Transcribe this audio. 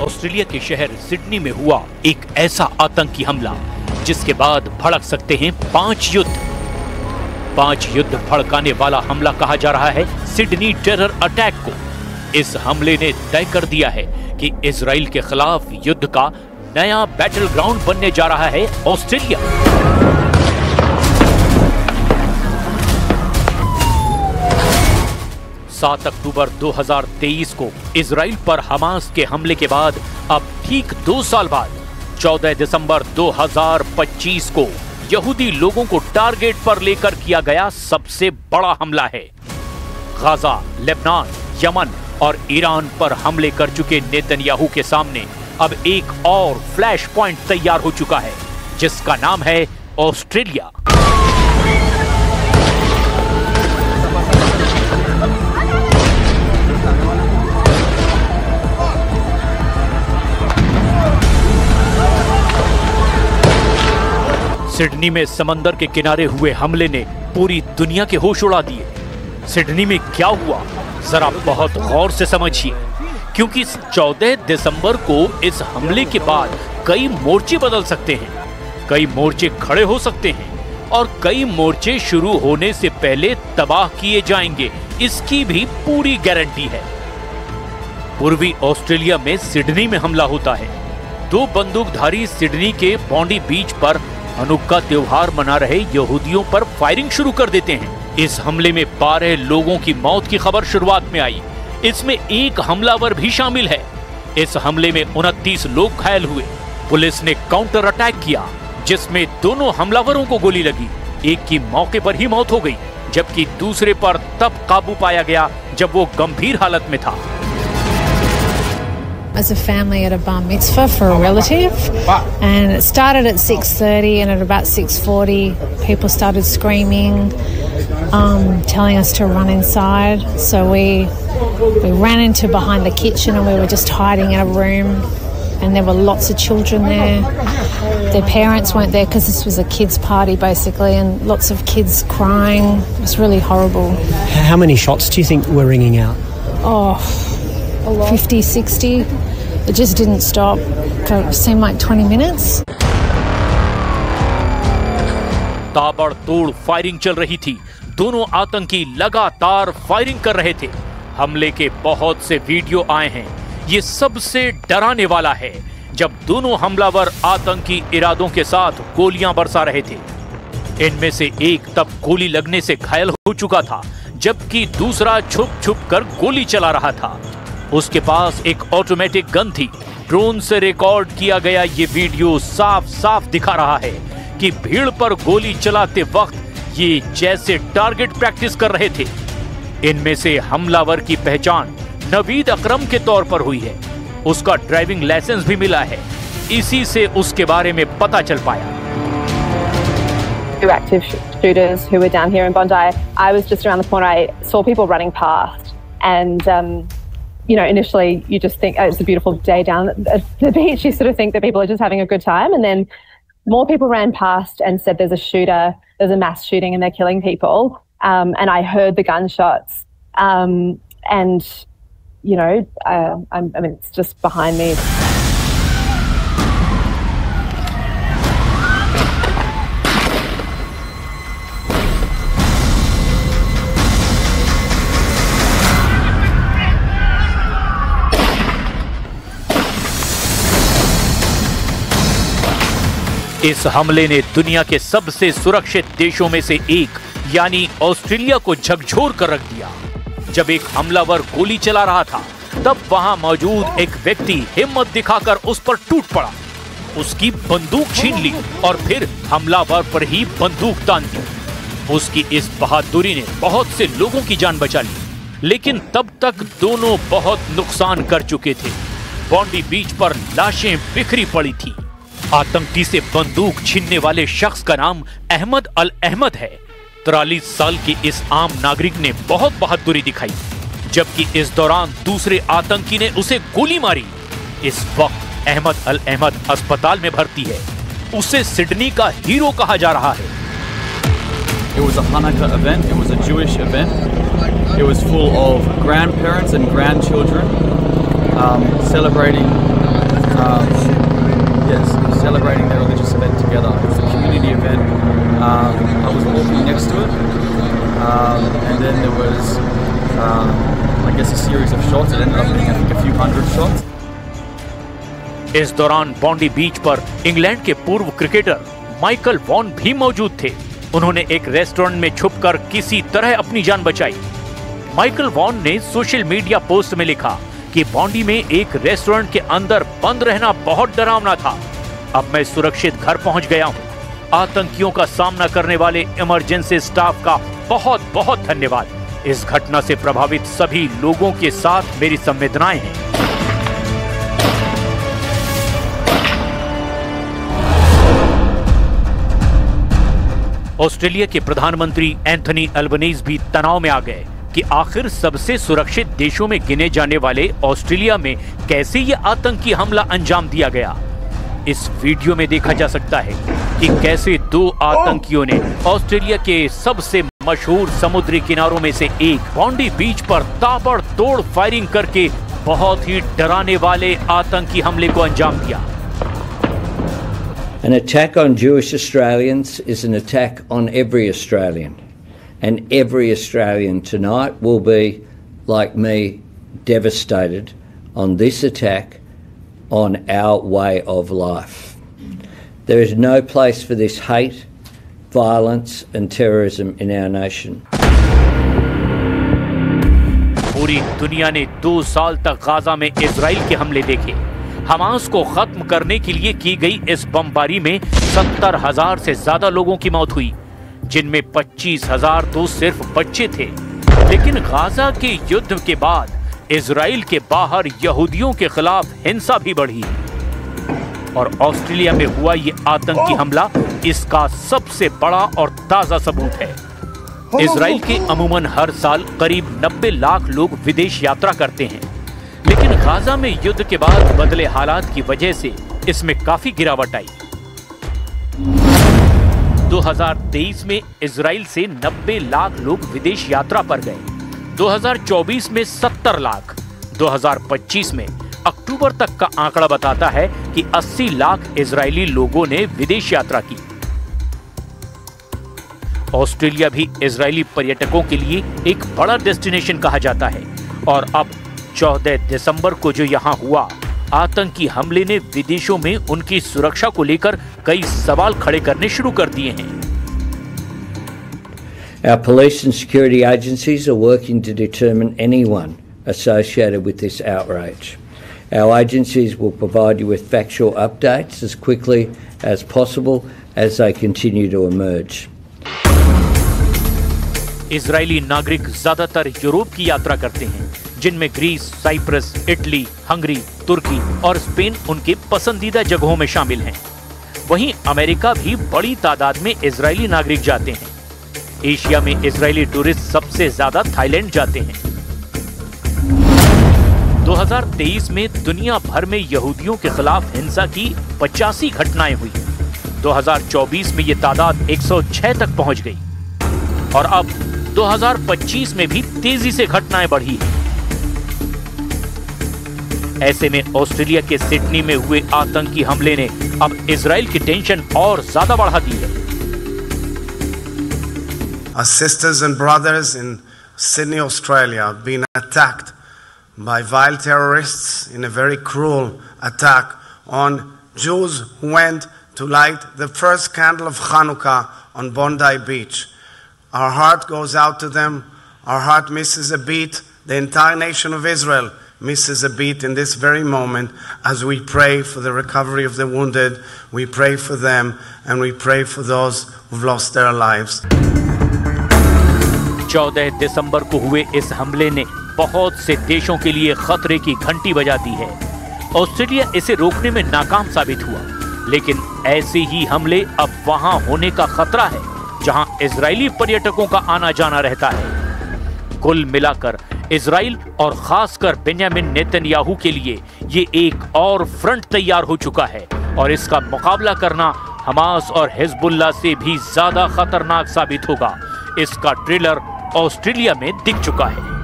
Australia के शहर Sydney में हुआ एक ऐसा आतंकी हमला जिसके बाद भड़क सकते हैं 5 युद्ध। 5 युद्ध भड़काने वाला हमला कहा जा रहा है सिडनी टेरर अटैक को। इस हमले ने तय कर दिया है कि इजराइल के खिलाफ युद्ध का नया बैटल ग्राउंड बनने जा रहा है ऑस्ट्रेलिया। सात अक्टूबर 2023 को इजराइल पर हमास के हमले के बाद अब ठीक 2 साल बाद 14 दिसंबर 2025 को यहूदी लोगों को टारगेट पर लेकर किया गया सबसे बड़ा हमला है। गाजा, लेबनान, यमन और ईरान पर हमले कर चुके नेतन्याहू के सामने अब एक और फ्लैश पॉइंट तैयार हो चुका है जिसका नाम है ऑस्ट्रेलिया। सिडनी में समंदर के किनारे हुए हमले ने पूरी दुनिया के होश उड़ा दिए। सिडनी में क्या हुआ जरा बहुत गौर से समझिए, क्योंकि 14 दिसंबर को इस हमले के बाद कई मोर्चे बदल सकते हैं, कई मोर्चे खड़े हो सकते हैं और कई मोर्चे शुरू होने से पहले तबाह किए जाएंगे, इसकी भी पूरी गारंटी है। पूर्वी ऑस्ट्रेलिया में सिडनी में हमला होता है। 2 बंदूकधारी सिडनी के बॉन्डी बीच पर हनुक्का त्योहार मना रहे यहूदियों पर फायरिंग शुरू कर देते हैं। इस हमले में 12 लोगों की मौत की खबर शुरुआत में आई। इसमें एक हमलावर भी शामिल है। इस हमले में 29 लोग घायल हुए। पुलिस ने काउंटर अटैक किया जिसमें दोनों हमलावरों को गोली लगी। एक की मौके पर ही मौत हो गई, जबकि दूसरे पर तब काबू पाया गया जब वो गंभीर हालत में था। As a family at a bar mitzvah for a relative, and it started at 6:30, and at about 6:40 people started screaming, telling us to run inside. So we ran into behind the kitchen and we were just hiding in a room, and there were lots of children there. Their parents weren't there because this was a kids party basically, and lots of kids crying. It was really horrible. How many shots do you think were ringing out? Oh, 50, 60. It just didn't stop. It seemed like 20 minutes. ताबड़तोड़ firing चल रही थी। दोनों आतंकी लगातार firing कर रहे थे। हमले के बहुत से वीडियो आए हैं। ये सबसे डराने वाला है जब दोनों हमलावर आतंकी इरादों के साथ गोलियां बरसा रहे थे। इनमें से एक तब गोली लगने से घायल हो चुका था, जबकि दूसरा छुप छुप कर गोली चला रहा था। उसके पास एक ऑटोमेटिक गन थी। ड्रोन से रिकॉर्ड किया गया ये वीडियो साफ साफ दिखा रहा है कि भीड़ पर गोली चलाते वक्त ये जैसे टारगेट प्रैक्टिस कर रहे थे। इनमें से हमलावर की पहचान नवीद अकरम के तौर पर हुई है। उसका ड्राइविंग लाइसेंस भी मिला है। इसी से उसके बारे में पता चल पाया। Two active shooters who were down here in Bondi. I was just around the corner. I saw people running past, and you know, initially you just think, oh, it's a beautiful day down at the beach. You sort of think that people are just having a good time, and then more people ran past and said, "There's a shooter. There's a mass shooting, and they're killing people." And I heard the gunshots, and you know, I mean, it's just behind me. इस हमले ने दुनिया के सबसे सुरक्षित देशों में से एक यानी ऑस्ट्रेलिया को झकझोर कर रख दिया। जब एक हमलावर गोली चला रहा था, तब वहां मौजूद एक व्यक्ति हिम्मत दिखाकर उस पर टूट पड़ा। उसकी बंदूक छीन ली और फिर हमलावर पर ही बंदूक तान दी। उसकी इस बहादुरी ने बहुत से लोगों की जान बचा ली, लेकिन तब तक दोनों बहुत नुकसान कर चुके थे। बॉन्डी बीच पर लाशें बिखरी पड़ी थी। आतंकी से बंदूक छीनने वाले शख्स का नाम अहमद अल अहमद है। 43 साल के इस आम नागरिक ने बहुत बहादुरी दिखाई, जबकि इस दौरान दूसरे आतंकी ने उसे गोली मारी। इस वक्त अहमद अल अहमद अस्पताल में भर्ती है। उसे सिडनी का हीरो कहा जा रहा है। It was a Hanukkah event. It was a Jewish event. It was full of grandparents and grandchildren celebrating yes, celebrating their religious event together. It was a community event. I was walking next to it, and then there was, I guess, a series of shots. It ended up being, I think, a few hundred shots. इस दौरान बॉन्डी बीच पर England के पूर्व cricketer Michael Vaughan भी मौजूद थे। उन्होंने एक रेस्टोरेंट में छुपकर किसी तरह अपनी जान बचाई। माइकल वॉन ने सोशल मीडिया पोस्ट में लिखा कि बॉन्डी में एक रेस्टोरेंट के अंदर बंद रहना बहुत डरावना था। अब मैं सुरक्षित घर पहुंच गया हूं। आतंकियों का सामना करने वाले इमरजेंसी स्टाफ का बहुत बहुत धन्यवाद। इस घटना से प्रभावित सभी लोगों के साथ मेरी संवेदनाएं हैं। ऑस्ट्रेलिया के प्रधानमंत्री एंथनी अल्बनीज भी तनाव में आ गए कि आखिर सबसे सुरक्षित देशों में गिने जाने वाले ऑस्ट्रेलिया में कैसे ये आतंकी हमला अंजाम दिया गया। इस वीडियो में देखा जा सकता है कि कैसे दो आतंकियों ने ऑस्ट्रेलिया के सबसे मशहूर समुद्री किनारों में से एक बॉन्डी बीच पर ताबड़तोड़ फायरिंग करके बहुत ही डराने वाले आतंकी हमले को अंजाम दिया। An attack on Jewish Australians is an attack on every Australian. And every Australian tonight will be, like me, devastated on this attack on our way of life. There is no place for this hate, violence and terrorism in our nation. पूरी दुनिया ने 2 साल तक Gaza में Israel के हमले देखे। Hamas को खत्म करने के लिए की गई इस बमबारी में 70,000 से ज्यादा लोगों की मौत हुई, जिनमें 25,000 तो सिर्फ बच्चे थे। लेकिन गाजा के युद्ध के बाद इजराइल के बाहर यहूदियों के खिलाफ हिंसा भी बढ़ी और ऑस्ट्रेलिया में हुआ ये आतंकी हमला इसका सबसे बड़ा और ताजा सबूत है। इजराइल के अमूमन हर साल करीब 90 लाख लोग विदेश यात्रा करते हैं, लेकिन गाजा में युद्ध के बाद बदले हालात की वजह से इसमें काफी गिरावट आई। 2023 में इजराइल से 90 लाख लोग विदेश यात्रा पर गए, 2024 में 70 लाख, 2025 में अक्टूबर तक का आंकड़ा बताता है कि 80 लाख इजरायली लोगों ने विदेश यात्रा की। ऑस्ट्रेलिया भी इजरायली पर्यटकों के लिए एक बड़ा डेस्टिनेशन कहा जाता है और अब 14 दिसंबर को जो यहां हुआ आतंकी हमले ने विदेशों में उनकी सुरक्षा को लेकर कई सवाल खड़े करने शुरू कर दिए हैं। Our police and security agencies are working to determine anyone associated with this outrage. Our agencies will provide you with factual updates as quickly as possible as they continue to emerge. Israeli नागरिक ज्यादातर Europe की यात्रा करते हैं, जिनमें Greece, Cyprus, Italy, Hungary, तुर्की और Spain उनके पसंदीदा जगहों में शामिल हैं। वहीं अमेरिका भी बड़ी तादाद में इजरायली नागरिक जाते हैं। एशिया में इजरायली टूरिस्ट सबसे ज्यादा थाईलैंड जाते हैं। 2023 में दुनिया भर में यहूदियों के खिलाफ हिंसा की 85 घटनाएं हुई। 2024 में ये तादाद 106 तक पहुंच गई और अब 2025 में भी तेजी से घटनाएं बढ़ी हैं। ऐसे में ऑस्ट्रेलिया के सिडनी में हुए आतंकी हमले ने अब इजराइल की टेंशन और ज्यादा बढ़ा दी है। Our sisters and brothers in Sydney, Australia have been attacked by vile terrorists in a very cruel attack on Jews who went to light the first candle of Hanukkah on Bondi Beach. Our heart goes out to them. Our heart misses a beat. The entire nation of Israel misses a beat in this very moment as we pray for the recovery of the wounded. We pray for them and we pray for those who've lost their lives. 14 दिसंबर को हुए इस हमले ने बहुत से देशों के लिए खतरे की घंटी बजा दी है। ऑस्ट्रेलिया इसे रोकने में नाकाम साबित हुआ, लेकिन ऐसे ही हमले अब वहां होने का खतरा है जहां इजरायली पर्यटकों का आना जाना रहता है। कुल मिलाकर इजराइल और खासकर बेंजामिन नेतन्याहू के लिए ये एक और फ्रंट तैयार हो चुका है और इसका मुकाबला करना हमास और हिजबुल्लाह से भी ज्यादा खतरनाक साबित होगा। इसका ट्रेलर ऑस्ट्रेलिया में दिख चुका है।